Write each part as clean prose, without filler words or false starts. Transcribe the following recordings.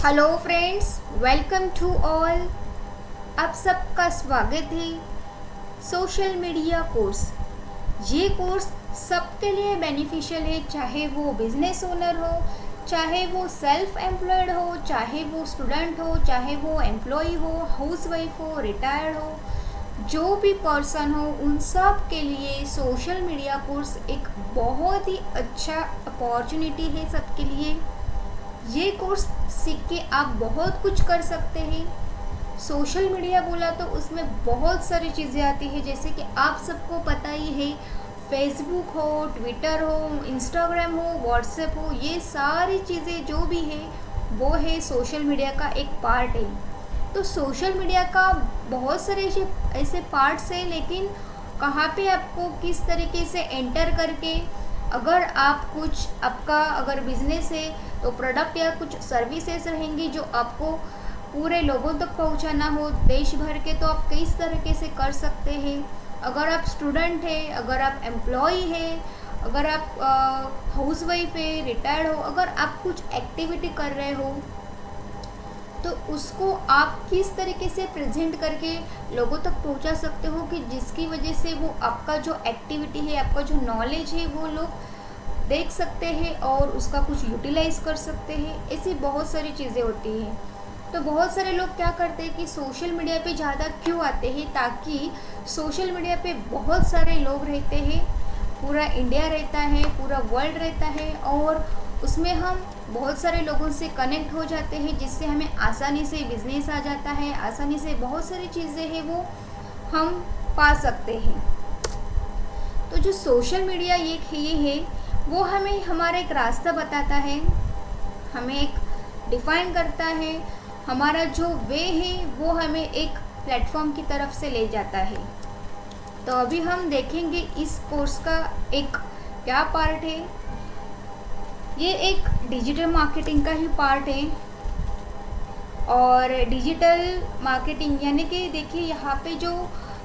Hello friends, welcome to all. आप सबका स्वागत है सोशल मीडिया कोर्स। ये कोर्स सबके लिए बेनिफिशियल है, चाहे वो बिजनेस ओनर हो, चाहे वो सेल्फ एम्प्लॉयड हो, चाहे वो स्टूडेंट हो, चाहे वो एम्प्लॉय हो, हाउसवाइफ हो, रिटायर्ड हो, जो भी पर्सन हो, उन सब के लिए सोशल मीडिया कोर्स एक बहुत ही अच्छा अपॉर्चुनिटी है सबके लिए। ये कोर्स सीख के आप बहुत कुछ कर सकते हैं। सोशल मीडिया बोला तो उसमें बहुत सारी चीज़ें आती है, जैसे कि आप सबको पता ही है, फेसबुक हो, ट्विटर हो, इंस्टाग्राम हो, व्हाट्सएप हो, ये सारी चीज़ें जो भी है वो है सोशल मीडिया का एक पार्ट है। तो सोशल मीडिया का बहुत सारे ऐसे पार्ट्स हैं, लेकिन कहाँ पे आपको किस तरीके से एंटर करके, अगर आप कुछ आपका अगर बिजनेस है तो प्रोडक्ट या कुछ सर्विसेज रहेंगी जो आपको पूरे लोगों तक पहुंचाना हो देश भर के, तो आप किस तरीके से कर सकते हैं। अगर आप स्टूडेंट है, अगर आप एम्प्लॉय है, अगर आप हाउसवाइफ है, रिटायर्ड हो, अगर आप कुछ एक्टिविटी कर रहे हो तो उसको आप किस तरीके से प्रेजेंट करके लोगों तक पहुंचा सकते हो कि जिसकी वजह से वो आपका जो एक्टिविटी है, आपका जो नॉलेज है, वो लोग देख सकते हैं और उसका कुछ यूटिलाइज कर सकते हैं। ऐसी बहुत सारी चीज़ें होती हैं। तो बहुत सारे लोग क्या करते हैं कि सोशल मीडिया पे ज़्यादा क्यों आते हैं, ताकि सोशल मीडिया पे बहुत सारे लोग रहते हैं, पूरा इंडिया रहता है, पूरा वर्ल्ड रहता है, और उसमें हम बहुत सारे लोगों से कनेक्ट हो जाते हैं, जिससे हमें आसानी से बिजनेस आ जाता है, आसानी से बहुत सारी चीज़ें हैं वो हम पा सकते हैं। तो जो सोशल मीडिया ये है वो हमें हमारा एक रास्ता बताता है, हमें एक डिफ़ाइन करता है, हमारा जो वे है वो हमें एक प्लेटफॉर्म की तरफ से ले जाता है। तो अभी हम देखेंगे इस कोर्स का एक क्या पार्ट है। ये एक डिजिटल मार्केटिंग का ही पार्ट है, और डिजिटल मार्केटिंग यानी कि देखिए यहाँ पे जो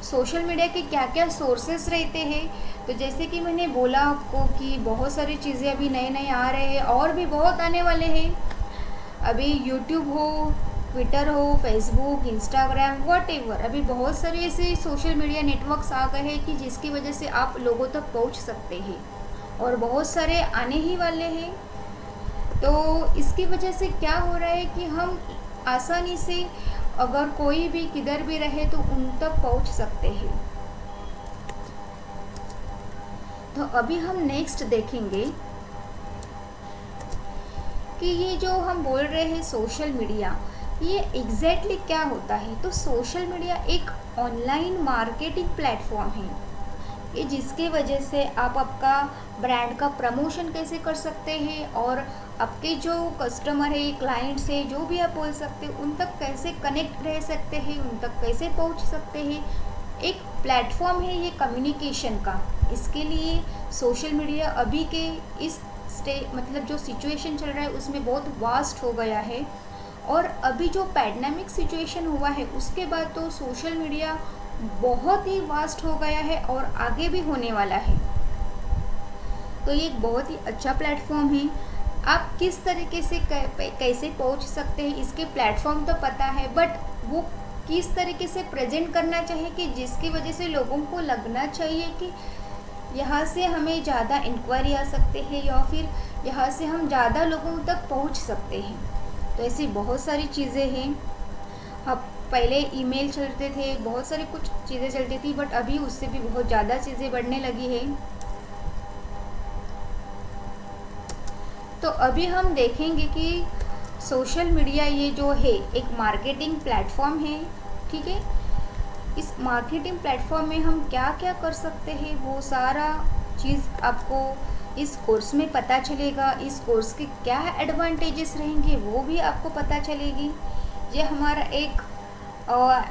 सोशल मीडिया के क्या क्या सोर्सेस रहते हैं। तो जैसे कि मैंने बोला आपको कि बहुत सारी चीज़ें अभी नए नए आ रहे हैं और भी बहुत आने वाले हैं। अभी यूट्यूब हो, ट्विटर हो, फेसबुक, इंस्टाग्राम, व्हाटएवर, अभी बहुत सारे ऐसे सोशल मीडिया नेटवर्क्स आ गए हैं कि जिसकी वजह से आप लोगों तक पहुंच सकते हैं, और बहुत सारे आने ही वाले हैं। तो इसकी वजह से क्या हो रहा है कि हम आसानी से अगर कोई भी किधर भी रहे तो उन तक पहुंच सकते हैं। तो अभी हम नेक्स्ट देखेंगे कि ये जो हम बोल रहे हैं सोशल मीडिया, ये एग्जैक्टली क्या होता है। तो सोशल मीडिया एक ऑनलाइन मार्केटिंग प्लेटफॉर्म है, ये जिसके वजह से आप आपका ब्रांड का प्रमोशन कैसे कर सकते हैं, और आपके जो कस्टमर है, क्लाइंट्स है, जो भी आप बोल सकते हैं, उन तक कैसे कनेक्ट रह सकते हैं, उन तक कैसे पहुंच सकते हैं। एक प्लेटफॉर्म है ये कम्युनिकेशन का। इसके लिए सोशल मीडिया अभी के इस मतलब जो सिचुएशन चल रहा है उसमें बहुत वास्ट हो गया है, और अभी जो पैंडेमिक सिचुएशन हुआ है उसके बाद तो सोशल मीडिया बहुत ही वास्ट हो गया है और आगे भी होने वाला है। तो ये एक बहुत ही अच्छा प्लेटफॉर्म है। आप किस तरीके से कैसे पहुंच सकते हैं, इसके प्लेटफॉर्म तो पता है, बट वो किस तरीके से प्रेजेंट करना चाहिए कि जिसकी वजह से लोगों को लगना चाहिए कि यहाँ से हमें ज़्यादा इंक्वायरी आ सकते हैं, या फिर यहाँ से हम ज़्यादा लोगों तक पहुँच सकते हैं। तो ऐसी बहुत सारी चीज़ें हैं। अब पहले ईमेल चलते थे, बहुत सारी कुछ चीज़ें चलती थी, बट अभी उससे भी बहुत ज़्यादा चीज़ें बढ़ने लगी है। तो अभी हम देखेंगे कि सोशल मीडिया ये जो है एक मार्केटिंग प्लेटफॉर्म है, ठीक है। इस मार्केटिंग प्लेटफॉर्म में हम क्या क्या कर सकते हैं वो सारा चीज़ आपको इस कोर्स में पता चलेगा। इस कोर्स के क्या एडवांटेजेस रहेंगे वो भी आपको पता चलेगी। ये हमारा एक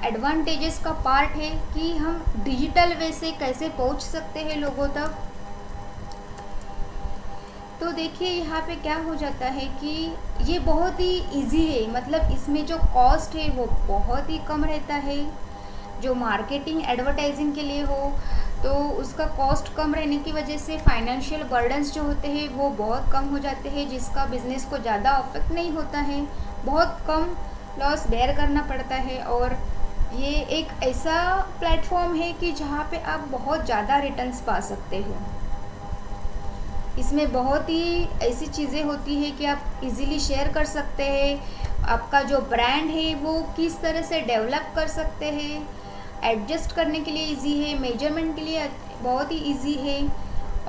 एडवांटेजेस का पार्ट है कि हम डिजिटल वे से कैसे पहुंच सकते हैं लोगों तक। तो देखिए यहाँ पे क्या हो जाता है कि ये बहुत ही इजी है, मतलब इसमें जो कॉस्ट है वो बहुत ही कम रहता है, जो मार्केटिंग एडवर्टाइजिंग के लिए हो। तो उसका कॉस्ट कम रहने की वजह से फाइनेंशियल बर्डन्स जो होते हैं वो बहुत कम हो जाते हैं, जिसका बिज़नेस को ज़्यादा अफेक्ट नहीं होता है, बहुत कम लॉस बेयर करना पड़ता है। और ये एक ऐसा प्लेटफॉर्म है कि जहाँ पे आप बहुत ज़्यादा रिटर्न्स पा सकते हो। इसमें बहुत ही ऐसी चीज़ें होती है कि आप इजीली शेयर कर सकते हैं, आपका जो ब्रांड है वो किस तरह से डेवलप कर सकते हैं, एडजस्ट करने के लिए इजी है, मेजरमेंट के लिए बहुत ही इजी है,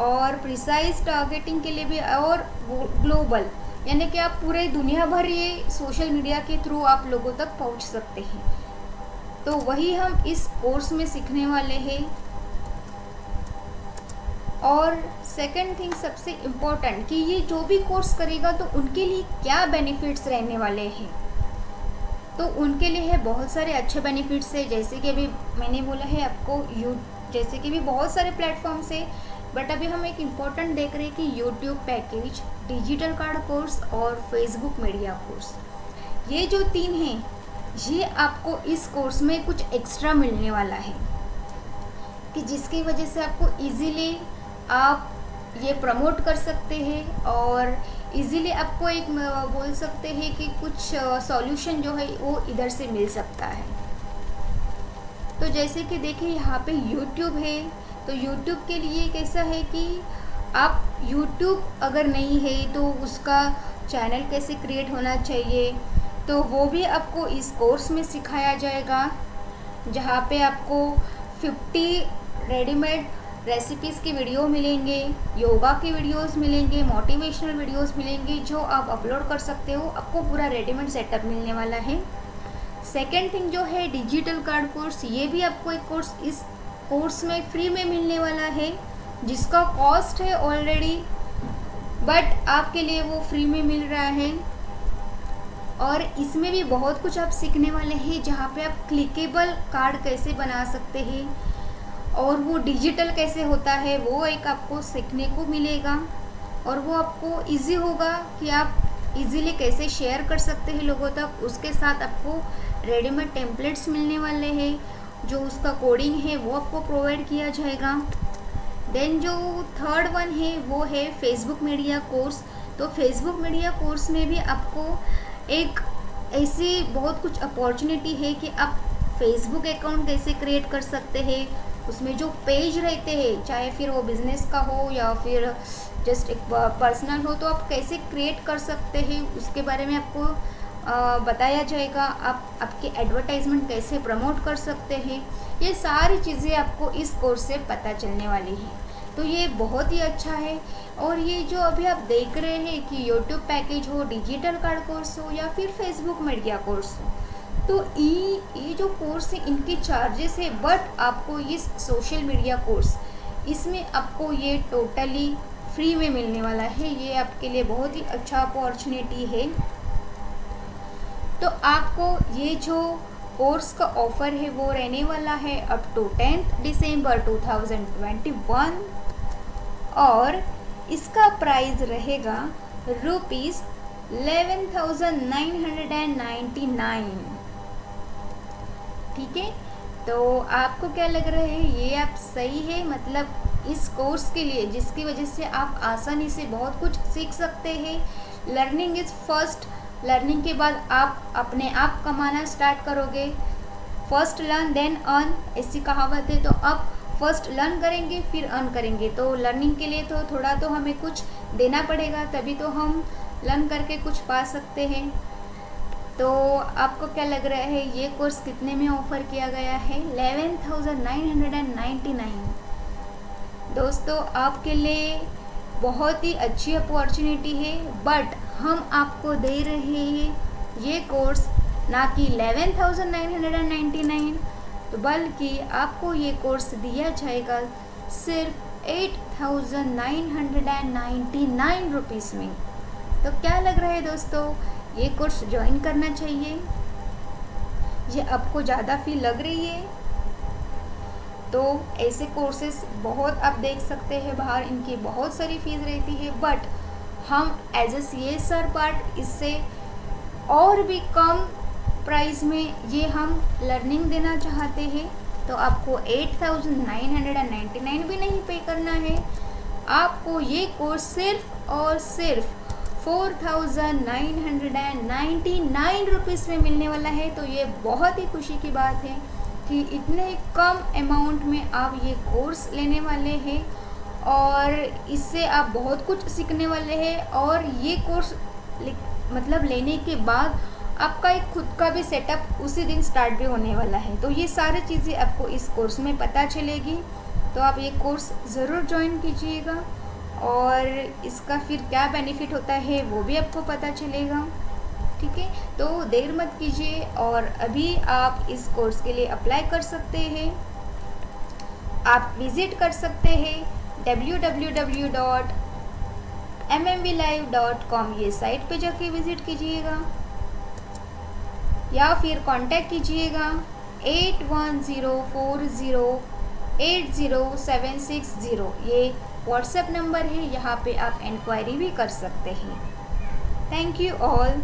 और प्रिसाइज टारगेटिंग के लिए भी, और ग्लोबल, यानी कि आप पूरे दुनिया भर ये सोशल मीडिया के थ्रू आप लोगों तक पहुंच सकते हैं। तो वही हम इस कोर्स में सीखने वाले हैं। और सेकंड थिंग सबसे इम्पोर्टेंट कि ये जो भी कोर्स करेगा तो उनके लिए क्या बेनिफिट्स रहने वाले हैं। तो उनके लिए है बहुत सारे अच्छे बेनिफिट्स है, जैसे कि अभी मैंने बोला है आपको जैसे कि भी बहुत सारे प्लेटफॉर्म्स है, बट अभी हम एक इम्पॉर्टेंट देख रहे हैं कि YouTube package, digital card course और फेसबुक मीडिया कोर्स, ये जो 3 हैं ये आपको इस कोर्स में कुछ एक्स्ट्रा मिलने वाला है, कि जिसकी वजह से आपको इजीली आप ये प्रमोट कर सकते हैं, और इजीली आपको एक बोल सकते हैं कि कुछ सॉल्यूशन जो है वो इधर से मिल सकता है। तो जैसे कि देखिए यहाँ पे YouTube है, तो YouTube के लिए कैसा है कि आप YouTube अगर नहीं है तो उसका चैनल कैसे क्रिएट होना चाहिए, तो वो भी आपको इस कोर्स में सिखाया जाएगा, जहाँ पे आपको 50 रेडीमेड रेसिपीज़ की वीडियो मिलेंगे, योगा की वीडियोस मिलेंगे, मोटिवेशनल वीडियोस मिलेंगे जो आप अपलोड कर सकते हो, आपको पूरा रेडीमेड सेटअप मिलने वाला है। सेकेंड थिंग जो है डिजिटल कार्ड कोर्स, ये भी आपको एक कोर्स इस कोर्स में फ्री में मिलने वाला है, जिसका कॉस्ट है ऑलरेडी, बट आपके लिए वो फ्री में मिल रहा है। और इसमें भी बहुत कुछ आप सीखने वाले हैं, जहाँ पे आप क्लिकेबल कार्ड कैसे बना सकते हैं और वो डिजिटल कैसे होता है वो एक आपको सीखने को मिलेगा, और वो आपको इजी होगा कि आप इजीली कैसे शेयर कर सकते हैं लोगों तक। उसके साथ आपको रेडीमेड टेम्पलेट्स मिलने वाले हैं, जो उसका कोडिंग है वो आपको प्रोवाइड किया जाएगा। देन जो थर्ड वन है वो है फेसबुक मीडिया कोर्स। तो फेसबुक मीडिया कोर्स में भी आपको एक ऐसी बहुत कुछ अपॉर्चुनिटी है कि आप फेसबुक अकाउंट कैसे क्रिएट कर सकते हैं, उसमें जो पेज रहते हैं, चाहे फिर वो बिज़नेस का हो या फिर जस्ट एक पर्सनल हो, तो आप कैसे क्रिएट कर सकते हैं उसके बारे में आपको बताया जाएगा। आप आपकी एडवर्टाइजमेंट कैसे प्रमोट कर सकते हैं, ये सारी चीज़ें आपको इस कोर्स से पता चलने वाली है। तो ये बहुत ही अच्छा है। और ये जो अभी आप देख रहे हैं कि यूट्यूब पैकेज हो, डिजिटल कार्ड कोर्स हो या फिर फेसबुक मीडिया कोर्स हो, तो ये जो कोर्स है इनके चार्जेस है, बट आपको इस सोशल मीडिया कोर्स इसमें आपको ये टोटली फ्री में मिलने वाला है। ये आपके लिए बहुत ही अच्छा अपॉर्चुनिटी है। तो आपको ये जो कोर्स का ऑफ़र है वो रहने वाला है अप टू 10 दिसंबर 2021, और इसका प्राइस रहेगा ₹11,999। ठीक है, तो आपको क्या लग रहा है, ये आप सही है? मतलब इस कोर्स के लिए जिसकी वजह से आप आसानी से बहुत कुछ सीख सकते हैं। लर्निंग इज़ फर्स्ट, लर्निंग के बाद आप अपने आप कमाना स्टार्ट करोगे। फर्स्ट लर्न देन अर्न, ऐसी कहावत है। तो आप फर्स्ट लर्न करेंगे फिर अर्न करेंगे। तो लर्निंग के लिए तो थोड़ा तो हमें कुछ देना पड़ेगा, तभी तो हम लर्न करके कुछ पा सकते हैं। तो आपको क्या लग रहा है ये कोर्स कितने में ऑफ़र किया गया है? 11,999। दोस्तों आपके लिए बहुत ही अच्छी अपॉर्चुनिटी है, बट हम आपको दे रहे हैं ये कोर्स ना कि 11,999, तो बल्कि आपको ये कोर्स दिया जाएगा सिर्फ 8,999 रुपीज़ में। तो क्या लग रहा है दोस्तों, ये कोर्स ज्वाइन करना चाहिए? ये आपको ज़्यादा फी लग रही है? तो ऐसे कोर्सेस बहुत आप देख सकते हैं बाहर, इनकी बहुत सारी फीस रहती है, बट हम एज ए CSR पार्ट इससे और भी कम प्राइस में ये हम लर्निंग देना चाहते हैं। तो आपको 8,999 भी नहीं पे करना है। आपको ये कोर्स सिर्फ और सिर्फ 4,999 रुपीज़ में मिलने वाला है। तो ये बहुत ही खुशी की बात है कि इतने कम अमाउंट में आप ये कोर्स लेने वाले हैं और इससे आप बहुत कुछ सीखने वाले हैं। और ये कोर्स मतलब लेने के बाद आपका एक खुद का भी सेटअप उसी दिन स्टार्ट भी होने वाला है। तो ये सारी चीज़ें आपको इस कोर्स में पता चलेगी। तो आप ये कोर्स ज़रूर ज्वाइन कीजिएगा और इसका फिर क्या बेनिफिट होता है वो भी आपको पता चलेगा। ठीक है, तो देर मत कीजिए और अभी आप इस कोर्स के लिए अप्लाई कर सकते हैं। आप विज़िट कर सकते हैं www.mmvlive.com ये साइट पे जाके विज़िट कीजिएगा या फिर कांटेक्ट कीजिएगा 8104080760 ये व्हाट्सएप नंबर है। यहाँ पे आप इंक्वायरी भी कर सकते हैं। Thank you all.